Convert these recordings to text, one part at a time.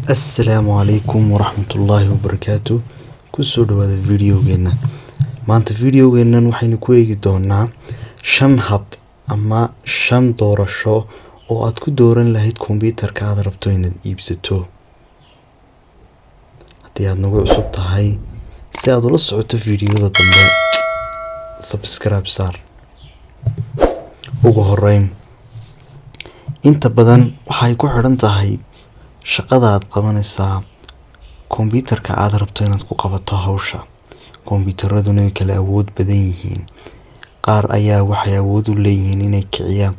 السلام عليكم ورحمة الله وبركاته. كسو دواد فيديوغينا maanta videogeenan waxaynu ku eegi doonaa 5 hab ama 5 doorasho oo aad ku dooran lahayd kombiyuutarka aad rabto inaad iibsato. haddii aad nagu cusub tahay si aad ula socoto videoda dambe subscribe saar. ugu horeyn inta badan waxay ku xiran tahay shaqada aad qabanaysaa kombiyuutarka aad rabto inaad ku qabato hawsha. kombiyuutarraduna way kala awood badan yihiin. qaar ayaa waxay awood u leeyihiin inay kiciyaan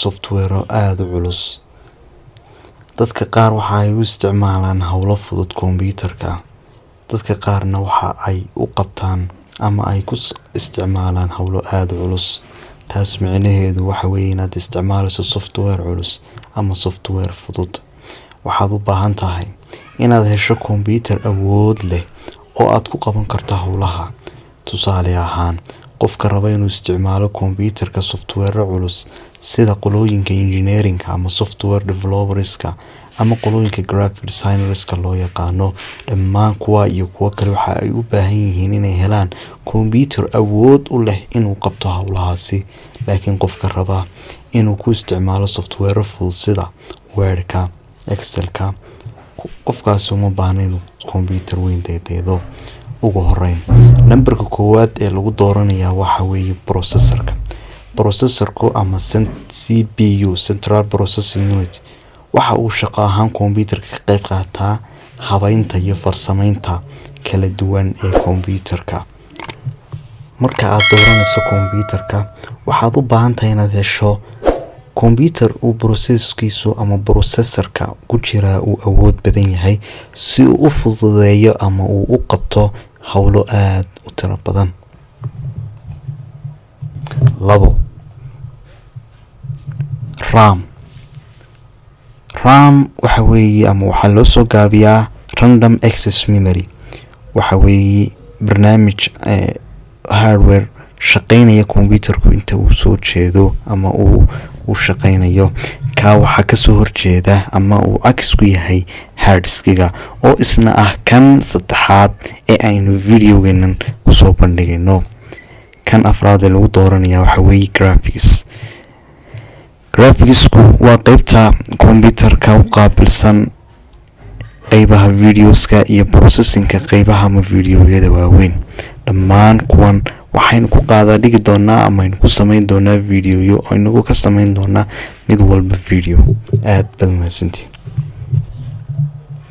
software aad u culus. dadka qaar waxa ay u isticmaalaan hawlo fudud kombiyuutarka. dadka qaarna waxa ay u qabtaan ama ay ku isticmaalaan hawlo aad u culus. taas micnaheedu waxa weeye inaad isticmaalayso software culus ama software fudud. waxaad u baahan tahay inaad hesho kombiyuutar awood leh oo aad ku qaban karto hawlaha. tusaale ahaan qofka raba inuu isticmaalo kombiyuutarka software culus sida qolooyinka engineering ama software developerska ama qolooyinka graphic designerska loo yaqaano, dhammaan kuwa iyo kuwa kale waxa ay u baahan yihiin inay helaan kombiyuutar awood u leh inuu qabto hawlahaasi. laakiin qofka raba inuu ku isticmaalo software fudud sida wordka, excelka, qofkaas uma baahna inuu kombiyuutar weyn deedeedo. ugu horeyn numberka koowaad ee lagu dooranayaa waxa weeye processorku ama CPU Central Processing Unit. waxa uu shaqo ahaan kombiyuutarka ka qayb qaataa habaynta iyo farsamaynta kala duwan ee kombiyuutarka. marka aad dooranayso kombiyuutarka waxaad u baahan tahay inaad hesho kombiyuutar uu processorkiisu ama processorka ku jira uu awood badan yahay si uu u fududeeyo ama uu u qabto hawlo aad u tiro badan. 2 RAM waxa weeye ama waxa loo soo gaabiyaa Random Access Memory. waxa weeye barnaamij hardware shaqeynaya kombiyuutarku inta uu soo jeedo ama uu shaqeynayo. waxa ka soo horjeeda ama uu cagis ku yahay hard diskiga oo isna ah kan saddexaad ee aynu videogeenan ku soo bandhigayno. kan afraad ee lagu dooranaya waxa weeye graphicsku waa qaybta kombiyuutarka u qaabilsan qaybaha videoska iyo processingka qaybaha ama videoyada waaweyn. dhammaan kuwan waxaynu ku qaada dhigi doonaa ama aynu ku samayn doonaa videoyo oo inagu ka samayn doonaa mid walba video. aad baad mahadsantihiin.